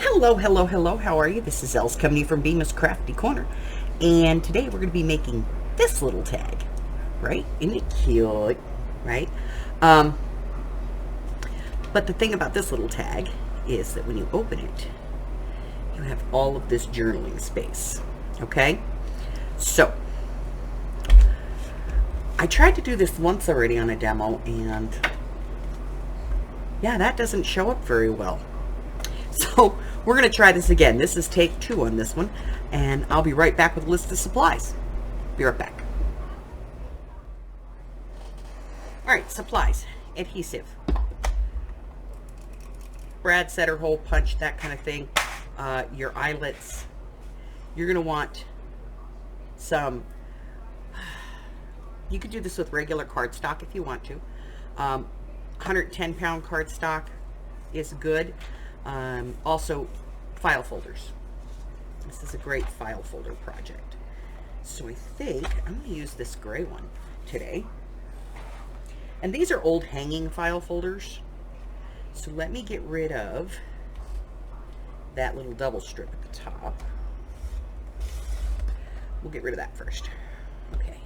Hello, hello, hello. How are you? This is Els coming to you from Bemis Crafty Corner. And today we're going to be making this little tag. Right? Isn't it cute? Right? Um, but the thing about this little tag is that when you open it, you have all of this journaling space. Okay? So, I tried to do this once already on a demo, and yeah, that doesn't show up very well. So we're going to try this again. This is take 2 on this one, and I'll be right back with a list of supplies. Be right back. All right, supplies. Adhesive. Brad setter, hole punch, that kind of thing. Your eyelets. You're going to want some, you could do this with regular cardstock if you want to. 110-pound cardstock is good. Also, file folders. This is a great file folder project. So I think I'm going to use this gray one today. And these are old hanging file folders. So let me get rid of that little double strip at the top. We'll get rid of that first. Okay.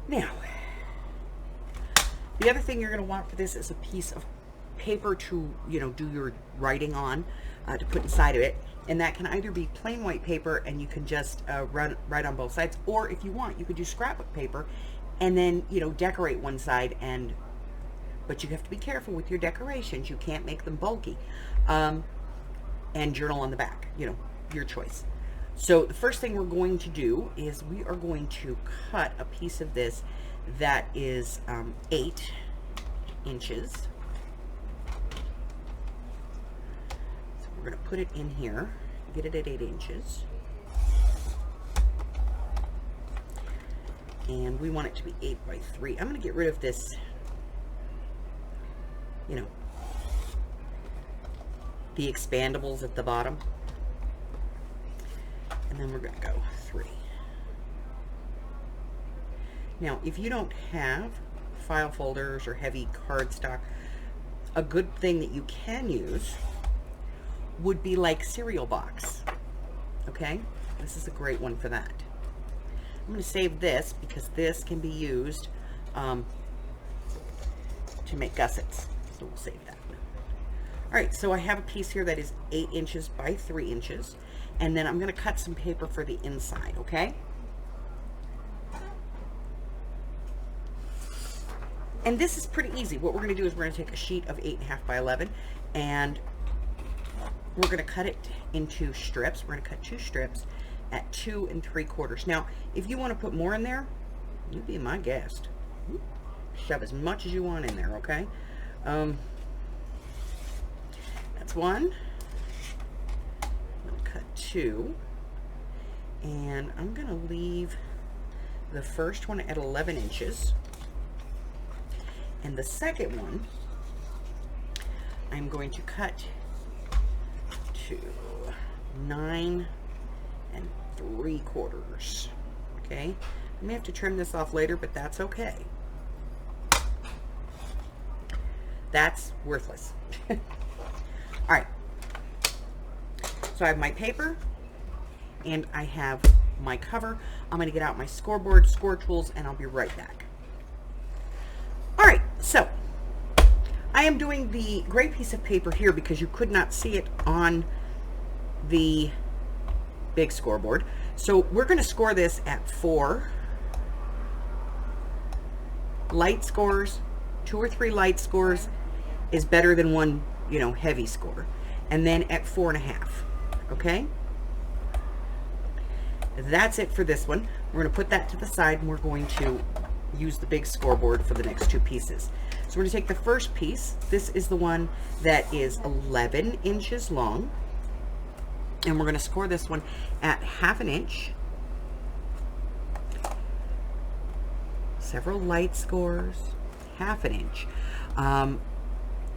Now, the other thing you're going to want for this is a piece of paper to, do your writing on, to put inside of it. And that can either be plain white paper and you can just write on both sides, or if you want, you could do scrapbook paper and then, decorate one side, but you have to be careful with your decorations. You can't make them bulky. And journal on the back, your choice. So the first thing we're going to do is we are going to cut a piece of this that is 8 inches. So we're going to put it in here, get it at 8 inches. And we want it to be 8 by 3. I'm going to get rid of this, the expandables at the bottom. And then we're going to go 3. Now, if you don't have file folders or heavy cardstock, a good thing that you can use would be like cereal box. Okay? This is a great one for that. I'm going to save this because this can be used to make gussets. So we'll save that. All right, so I have a piece here that is 8 inches by 3 inches. And then I'm going to cut some paper for the inside, okay? And this is pretty easy. What we're going to do is we're going to take a sheet of 8.5 by 11 and we're going to cut it into strips. We're going to cut 2 strips at 2 3/4. Now, if you want to put more in there, you be my guest. Shove as much as you want in there, okay? That's one. 2, and I'm going to leave the first one at 11 inches, and the second one I'm going to cut to 9 3/4. Okay, I may have to trim this off later, but that's okay. That's worthless. All right. So I have my paper and I have my cover. I'm going to get out my scoreboard, score tools, and I'll be right back. All right, so I am doing the gray piece of paper here because you could not see it on the big scoreboard. So we're going to score this at 4 light scores. 2 or 3 light scores is better than 1, heavy score. And then at 4.5. Okay, that's it for this one. We're going to put that to the side and we're going to use the big scoreboard for the next 2 pieces. So we're going to take the first piece. This is the one that is 11 inches long, and we're going to score this one at 1/2 inch. Several light scores, 1/2 inch, and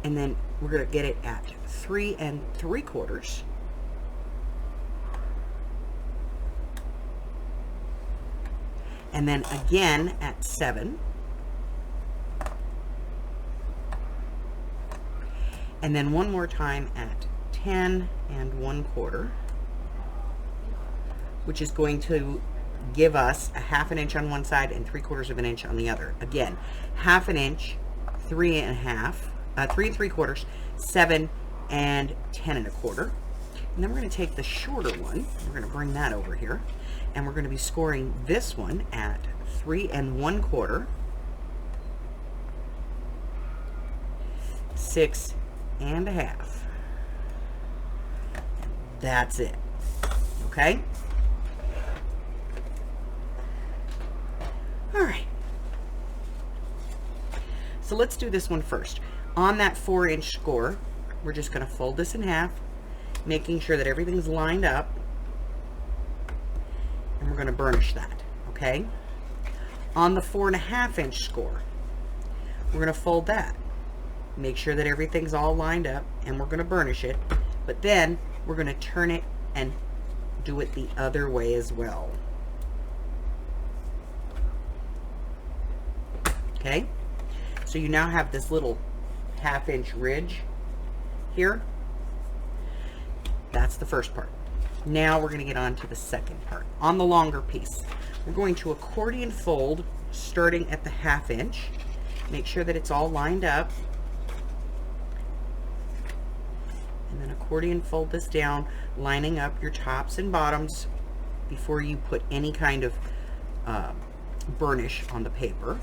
then we're going to get it at 3 3/4. And then again at 7, and then one more time at 10 1/4, which is going to give us a 1/2 inch on one side and 3/4 inch on the other. Again, 1/2 inch, 3 3 3/4, 7 and 10 1/4. And then we're going to take the shorter one, we're going to bring that over here, and we're going to be scoring this one at 3 1/4, 6 1/2. That's it. Okay? All right. So let's do this one first. On that 4-inch score, we're just going to fold this in half, making sure that everything's lined up, and we're going to burnish that. Okay? On the 4.5-inch score, we're going to fold that, make sure that everything's all lined up, and we're going to burnish it. But then we're going to turn it and do it the other way as well. Okay? So you now have this little 1/2 inch ridge here. That's the first part. Now we're going to get on to the second part. On the longer piece, we're going to accordion fold starting at the 1/2 inch. Make sure that it's all lined up. And then accordion fold this down, lining up your tops and bottoms before you put any kind of burnish on the paper.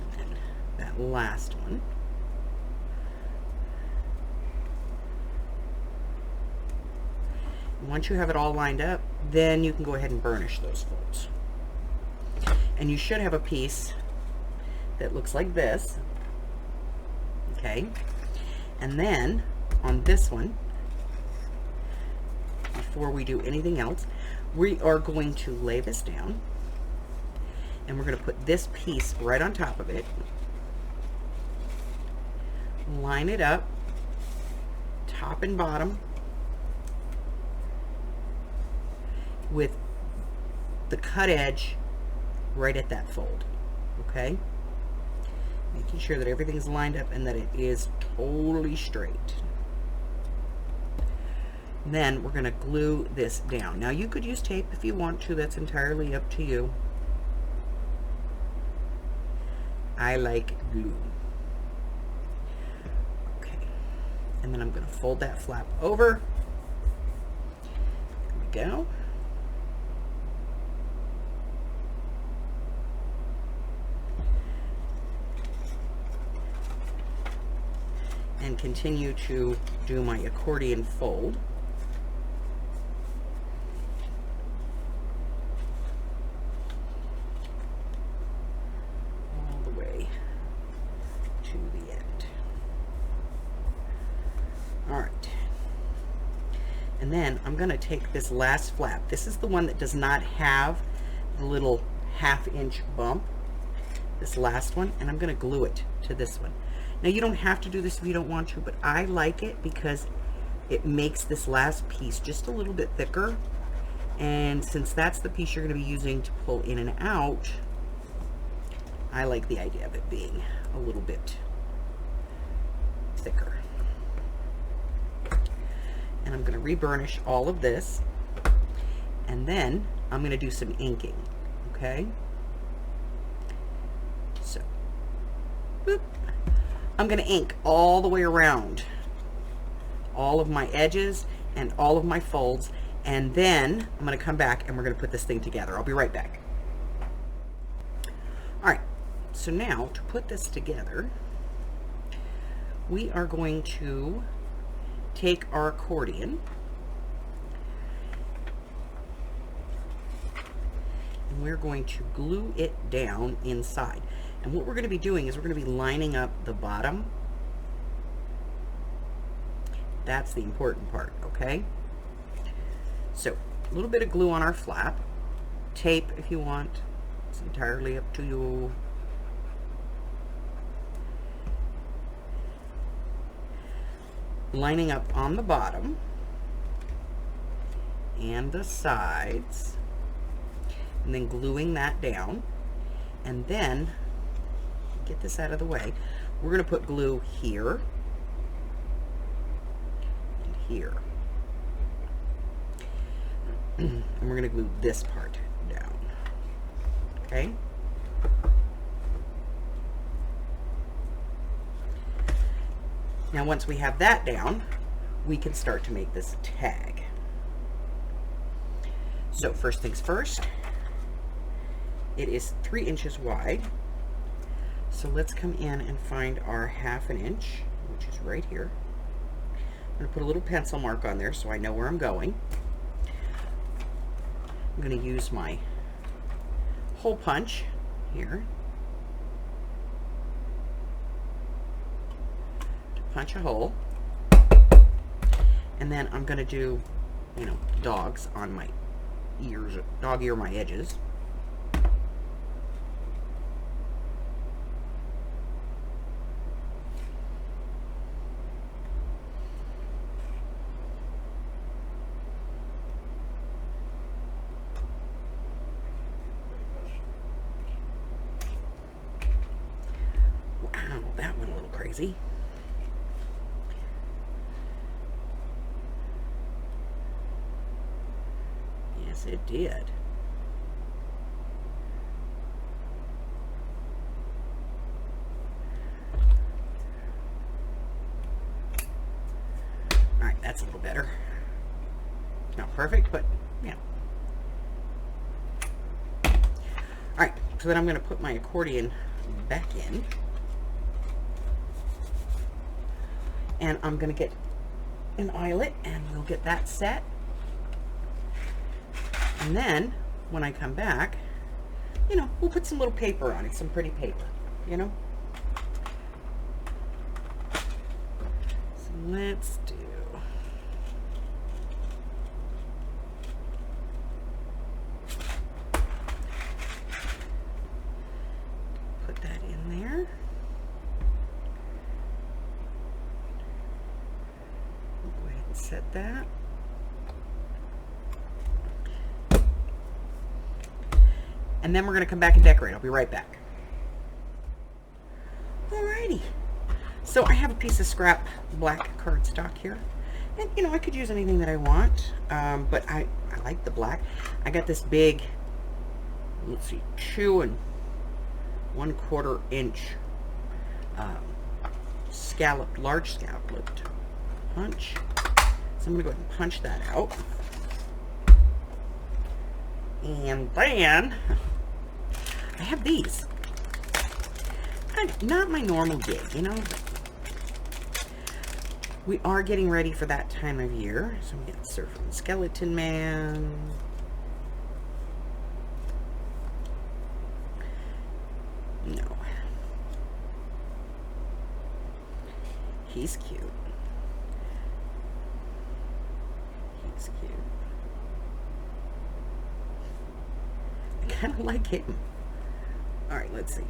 And then that last one. And once you have it all lined up, then you can go ahead and burnish those folds. And you should have a piece that looks like this. Okay? And then on this one, before we do anything else, we are going to lay this down, and we're going to put this piece right on top of it, line it up top and bottom with the cut edge right at that fold. Okay? Making sure that everything's lined up and that it is totally straight. And then we're going to glue this down. Now you could use tape if you want to, that's entirely up to you. I like glue. Okay. And then I'm going to fold that flap over. There we go. And continue to do my accordion fold. All the way to the end. All right. And then I'm going to take this last flap. This is the one that does not have the little 1/2 inch bump. This last one, and I'm going to glue it to this one. Now you don't have to do this if you don't want to, but I like it because it makes this last piece just a little bit thicker. And since that's the piece you're going to be using to pull in and out, I like the idea of it being a little bit thicker. And I'm going to reburnish all of this, and then I'm going to do some inking. Okay? So, boop. I'm going to ink all the way around all of my edges and all of my folds, and then I'm going to come back and we're going to put this thing together. I'll be right back. All right, so now to put this together, we are going to take our accordion and we're going to glue it down inside. And what we're going to be doing is we're going to be lining up the bottom. That's the important part, okay? So, a little bit of glue on our flap. Tape if you want. It's entirely up to you. Lining up on the bottom and the sides. and then gluing that down. And then, get this out of the way, we're going to put glue here and here. And we're going to glue this part down. Okay? Now once we have that down, we can start to make this tag. So first things first, it is 3 inches wide. So let's come in and find our 1/2 inch, which is right here. I'm going to put a little pencil mark on there so I know where I'm going. I'm going to use my hole punch here to punch a hole. And then I'm going to do, you know, dogs on my ears, dog ear my edges. Wow, that went a little crazy. Yes, it did. All right, that's a little better. Not perfect, but yeah. All right, so then I'm going to put my accordion back in. And I'm going to get an eyelet, and we'll get that set. And then, when I come back, you know, we'll put some little paper on it, some pretty paper, you know. So let's do... Put that in there. Go ahead and set that. And then we're going to come back and decorate. I'll be right back. Alrighty. So I have a piece of scrap black cardstock here. And, you know, I could use anything that I want. But I like the black. I got this big, let's see, 2 1/4 inch scalloped, large scalloped punch. So I'm going to go ahead and punch that out. And then I have these. Not my normal gig, you know. We are getting ready for that time of year. So I'm getting Surfing Skeleton Man. No. He's cute. He's cute. I kind of like him. All right, let's see.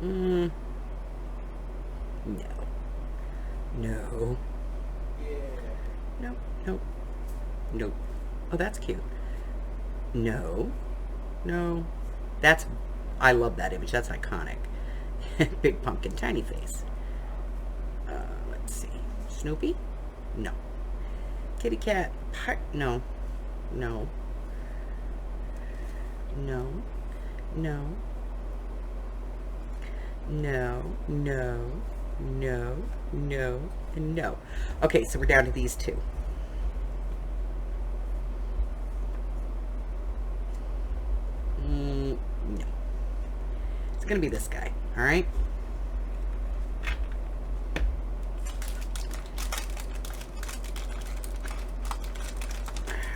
No. No. Yeah. Nope. Nope. Nope. Oh, that's cute. No. No. That's, I love that image. That's iconic. Big pumpkin, tiny face. Let's see. Snoopy? No. Kitty cat? No. No. No. No. No. No. No. No. And no. Okay, so we're down to these two. No. It's going to be this guy, all right?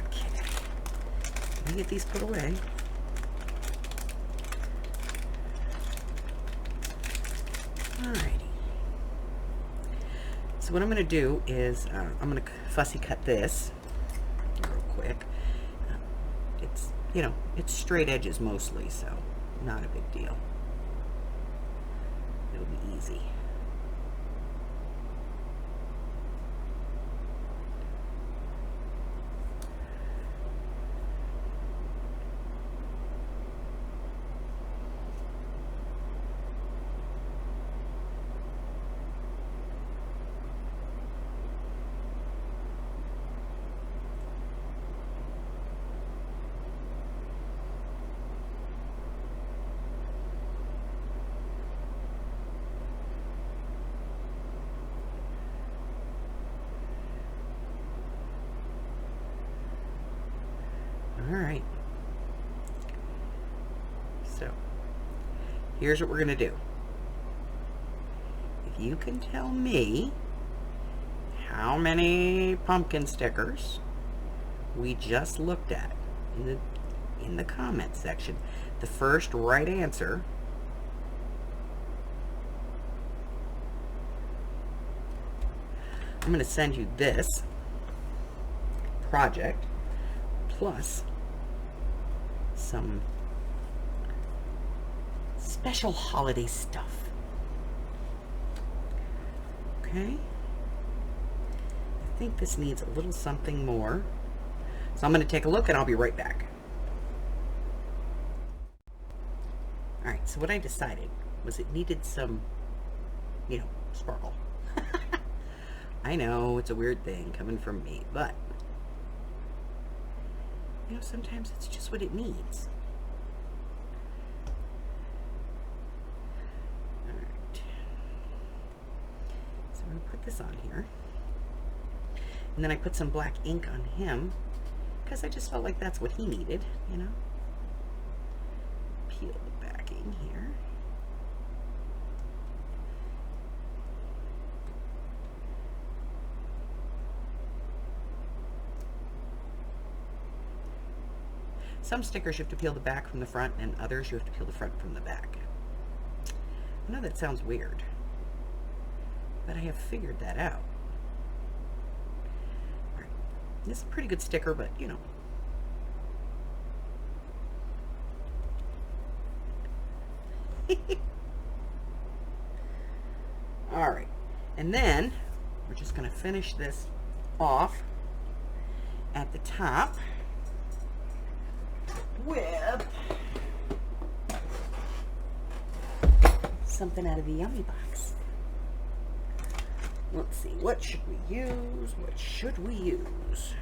Okay. Let me get these put away. Alrighty. So what I'm going to do is I'm going to fussy cut this. quick. It's, you know, it's straight edges mostly, so not a big deal. It'll be easy. All right. So here's what we're going to do. If you can tell me how many pumpkin stickers we just looked at in the comment section, the first right answer I'm going to send you this project plus some special holiday stuff. Okay? I think this needs a little something more. So I'm going to take a look and I'll be right back. Alright, so what I decided was it needed some, you know, sparkle. I know, it's a weird thing coming from me, but you know, sometimes it's just what it needs. Alright. So I'm going to put this on here. And then I put some black ink on him because I just felt like that's what he needed, you know. Peel the backing here. Some stickers you have to peel the back from the front, and others you have to peel the front from the back. I know that sounds weird, but I have figured that out. All right. This is a pretty good sticker, but you know. All right, and then we're just going to finish this off at the top with something out of the Yummy box. Let's see, what should we use? What should we use?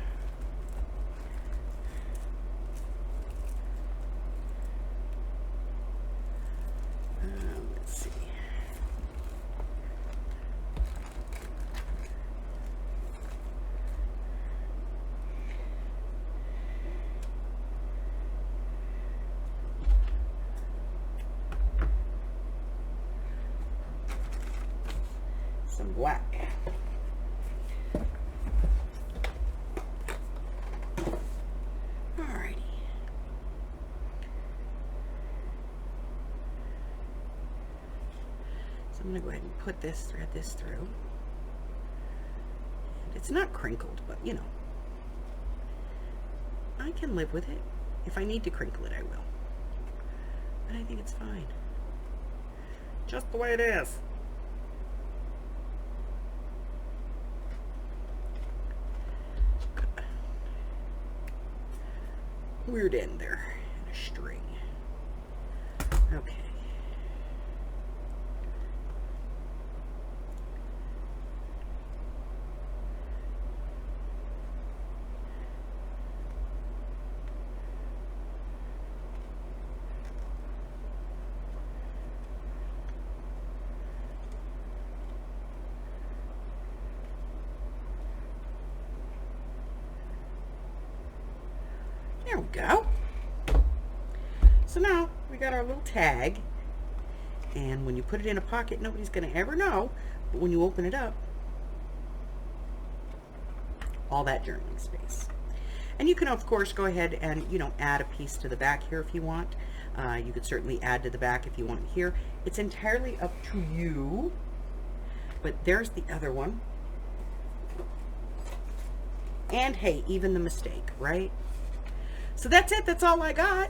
Let's see. Some black. Alrighty. So I'm going to go ahead and put this, thread this through. And it's not crinkled, but you know, I can live with it. If I need to crinkle it, I will. But I think it's fine. Just the way it is. Weird end there, and a string. Okay. There we go. So now we got our little tag, and when you put it in a pocket, nobody's going to ever know, but when you open it up, all that journaling space. And you can of course go ahead and, you know, add a piece to the back here if you want. You could certainly add to the back if you want here. It's entirely up to you. But there's the other one. And hey, even the mistake, right? So that's it. That's all I got.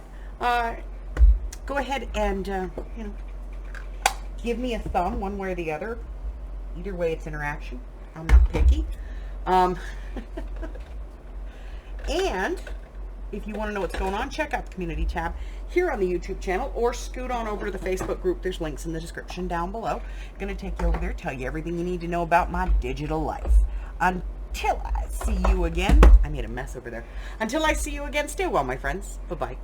Go ahead and, you know, give me a thumb one way or the other. Either way, it's interaction. I'm not picky. And if you want to know what's going on, check out the community tab here on the YouTube channel, or scoot on over to the Facebook group. There's links in the description down below. I'm going to take you over there, tell you everything you need to know about my digital life. Until I see you again, I made a mess over there. Until I see you again, stay well, my friends. Bye-bye.